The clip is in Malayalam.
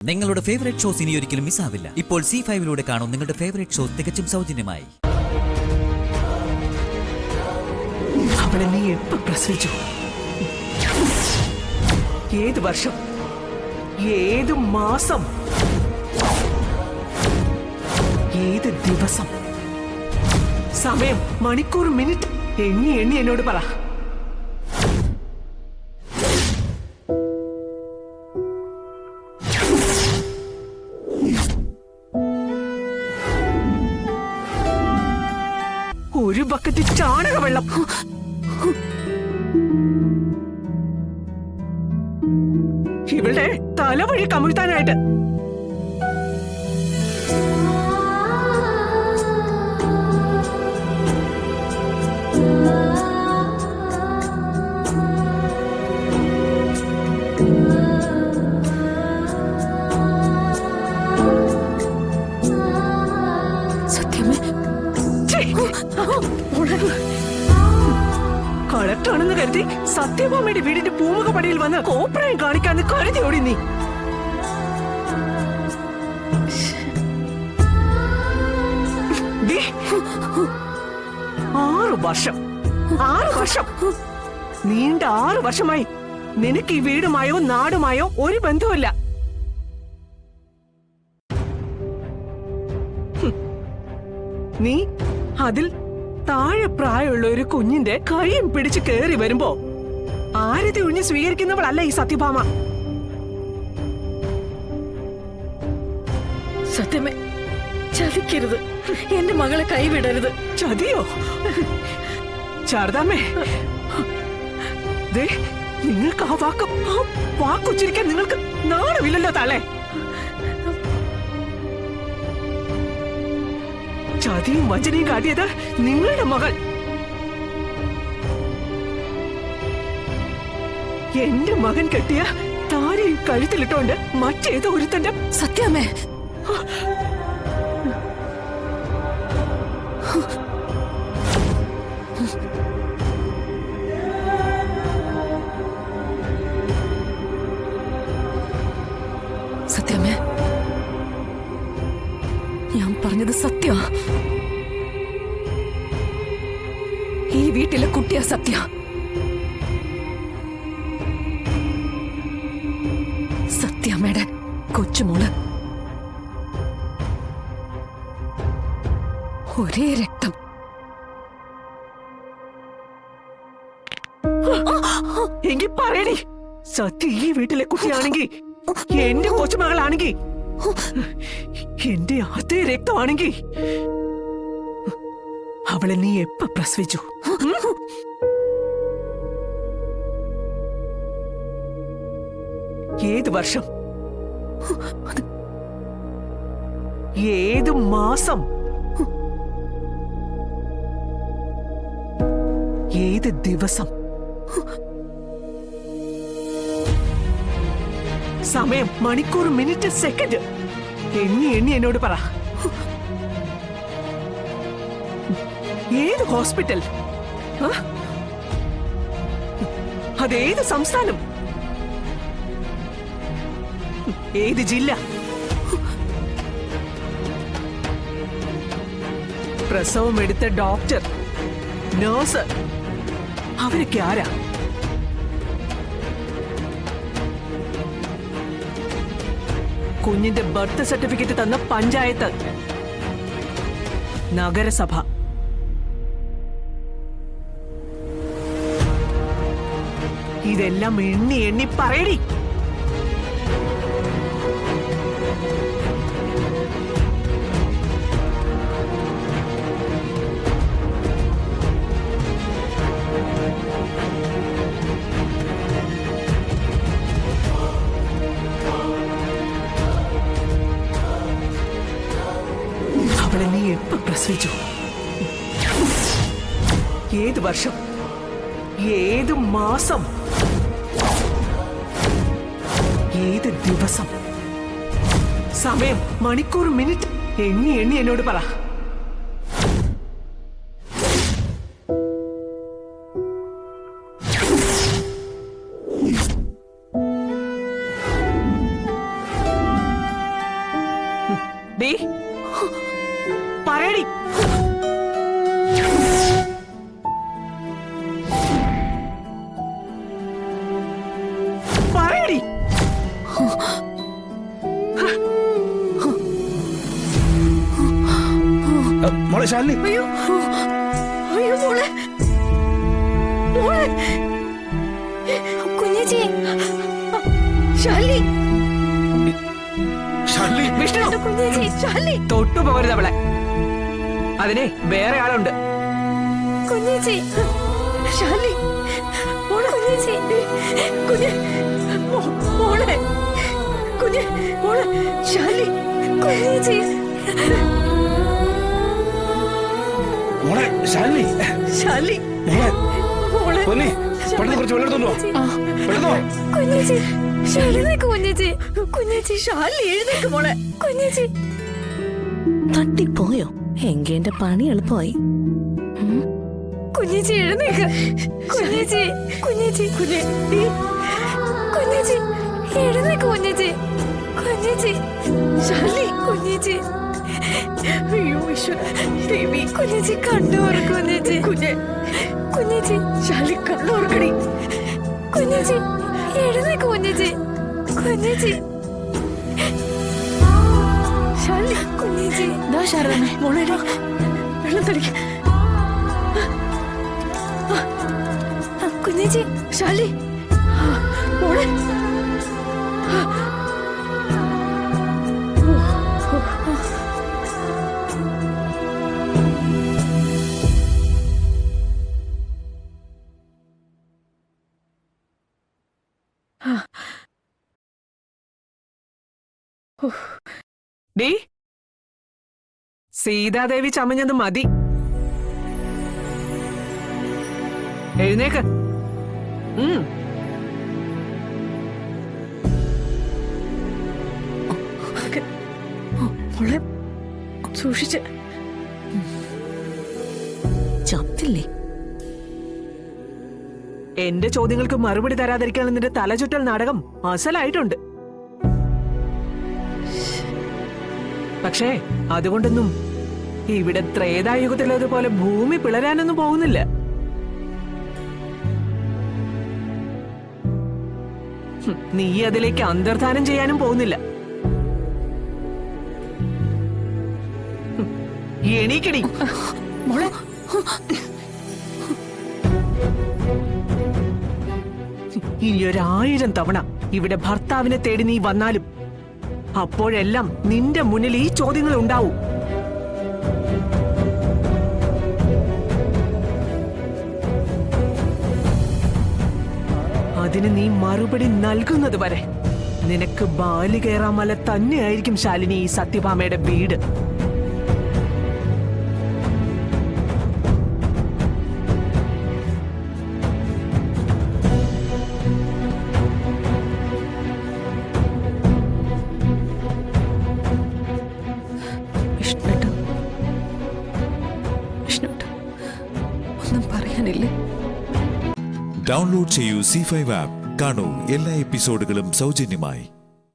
നിങ്ങളുടെ ഫേവറേറ്റ് ഷോസ് ഇനി ഒരിക്കലും മിസ്സാവില്ല. ഇപ്പോൾ C5 കാണും നിങ്ങളുടെ ഫേവറേറ്റ് ഷോസ് തികച്ചും സൗജന്യമായി. അവളെ നീ എപ്പോ പ്രസവിച്ചു? ഏത് വർഷം? ഏത് മാസം? ഏത് ദിവസം? സമയം, മണിക്കൂർ, മിനിറ്റ് എണ്ണി എണ്ണി എന്നോട് പറ. ഒരു ബക്കറ്റ് ചാണക വെള്ളം. ഇവളുടെ തലവഴി കമിഴ്ത്താനായിട്ട്. കളക്ടറാണെന്ന് കരുതി സത്യഭാമയുടെ വീടിന്റെ പൂമുഖപ്പടിയിൽ വന്ന് കോപ്രായം കാണിക്കാന്ന് കരുതിയോടി നീ. 6 വർഷം, 6 വർഷം, നീണ്ട 6 വർഷമായി നിനക്ക് ഈ വീടുമായോ നാടുമായോ ഒരു ബന്ധവുമില്ല. നീ അതിൽ താഴെ പ്രായമുള്ള ഒരു കുഞ്ഞിന്റെ കൈയും പിടിച്ച് കേറി വരുമ്പോ ആരതി ഒഴിഞ്ഞ് സ്വീകരിക്കുന്നവളല്ല ഈ സത്യഭാമ. സത്യമേ, ചതിക്കരുത്, എന്റെ മകളെ കൈവിടരുത്. ചതിയോ? ശാരദാമ്മേ, നിങ്ങൾക്ക് ആ വാക്കുച്ചരിക്കാൻ നിങ്ങൾക്ക് നാണമില്ലല്ലോ താളെ. ചതിയും വഞ്ചനയും കാട്ടിയത് നിങ്ങളുടെ മകൾ. എന്റെ മകൻ കെട്ടിയ താരയും കഴുത്തിലിട്ടോണ്ട് മറ്റേതോ ഒരുത്തന്റെ. സത്യമേ, സത്യമേ, ഞാൻ പറഞ്ഞത് സത്യ. ഈ വീട്ടിലെ കുട്ടിയാ സത്യ. സത്യാമ്മയുടെ കൊച്ചുമോള്. ഒരേ രക്തം. എങ്കിൽ പറയണേ, സത്യ ഈ വീട്ടിലെ കുട്ടിയാണെങ്കിൽ, എന്റെ കൊച്ചുമകളാണെങ്കിൽ, എന്റെ അതേ രക്തമാണെങ്കിൽ അവളെ നീ എപ്പ പ്രസവിച്ചു? ഏത് വർഷം? ഏത് മാസം? ഏത് ദിവസം? സമയം, മണിക്കൂർ, മിനിറ്റ്, സെക്കൻഡ് എണ്ണി എണ്ണി എന്നോട് പറ. ഏത് ഹോസ്പിറ്റൽ? അതേത് സംസ്ഥാനം? ഏത് ജില്ല? പ്രസവം എടുത്ത ഡോക്ടർ, നഴ്സ് അവരൊക്കെ ആരാ? കുഞ്ഞിന്റെ ബർത്ത് സർട്ടിഫിക്കറ്റ് തന്ന പഞ്ചായത്ത്, നഗരസഭ. ഇതെല്ലാം എണ്ണി എണ്ണി പറയടി. അവളെ നീ എപ്പോ പ്രസവിച്ചു? ഏത് വർഷം? ഏത് മാസം? ഏത് ദിവസം? സമയം, മണിക്കൂർ, മിനിറ്റ് എണ്ണി എണ്ണി എന്നോട് പറ. ഡീ പറയടി. പറയടി. മോളെ ശാലിനി, അയ്യോ അയ്യോ മോളെ മോളെ കുഞ്ഞേച്ചി ശാലി ശാലിനി, വിഷ്ണു കുഞ്ഞേച്ചി ശാലി തൊട്ടു പോകരുത് അവളെ. അതിനെ വേറെ ആളുണ്ട്. കുഞ്ഞേച്ചി ശാലി മോളെ കുഞ്ഞേച്ചി കുഞ്ഞെ മോളെ കുഞ്ഞെ മോളെ ശാലി കുഞ്ഞേച്ചി മോളെ ശാലിനി, ശാലി മോളെ മോളെ പൊന്നി, പെട്ടെന്ന് കുറച്ച് വെള്ളം എടുത്തോണ്ട് വാ. പെട്ടെന്ന് വാ. കുഞ്ഞേച്ചി എഴുന്നേക്ക് കുഞ്ഞേച്ചി കുഞ്ഞേച്ചി ശാലി എഴുന്നേക്ക് മോളെ കുഞ്ഞേച്ചി തട്ടിപ്പോയോ? എങ്കി എന്റെ പണി എളുപ്പമായി. കുഞ്ഞേച്ചി എഴുന്നേക്ക് കുഞ്ഞേച്ചി കുഞ്ഞേച്ചി കുഞ്ഞേച്ചി കുഞ്ഞേച്ചി എഴുന്നേക്ക് കുഞ്ഞേച്ചി കുഞ്ഞേച്ചി ശാലി കുഞ്ഞേച്ചി അയ്യോ ഈശ്വര ദേവി കുഞ്ഞേച്ചി കണ്ണുറക്കും കുഞ്ഞേച്ചി കുഞ്ഞേച്ചി ശാലി കണ്ണുറക്കടി കുഞ്ഞേച്ചി എഴുന്നേക്ക് കുഞ്ഞേച്ചി കുഞ്ഞേച്ചി ശാലി കുഞ്ഞേച്ചി ദാ ശാരദാമ്മേ, മോളെ വെള്ളം തടിക്ക കുഞ്ഞേച്ചി ശാലി മോളെ ഡീ സീതാദേവി ചമഞ്ഞത് മതി. എഴുന്നേക്ക്. മോളെ സൂക്ഷിച്ച് ചത്തില്ലേ? എന്റെ ചോദ്യങ്ങൾക്ക് മറുപടി തരാതിരിക്കാനുള്ള നിന്റെ തലചുറ്റൽ നാടകം അസലായിട്ടുണ്ട്. പക്ഷേ അതുകൊണ്ടൊന്നും ഇവിടെ ത്രേതായുഗത്തിലേതുപോലെ ഭൂമി പിളരാനൊന്നും പോകുന്നില്ല. നീ അതിലേക്ക് അന്തർധാനം ചെയ്യാനും പോകുന്നില്ല. എണീക്കടി മോളെ ഇനി 1000 തവണ ഇവിടെ ഭർത്താവിനെ തേടി നീ വന്നാലും അപ്പോഴെല്ലാം നിന്റെ മുന്നിൽ ഈ ചോദ്യങ്ങൾ ഉണ്ടാവും. അതിന് നീ മറുപടി നൽകുന്നത് വരെ നിനക്ക് ബാലികേറാമല തന്നെയായിരിക്കും ശാലിനി ഈ സത്യഭാമയുടെ വീട്. ഒന്നും പറയാനില്ലേ? ഡൗൺലോഡ് ചെയ്യൂ C5 ആപ്പ്. കാണൂ എല്ലാ എപ്പിസോഡുകളും സൗജന്യമായി.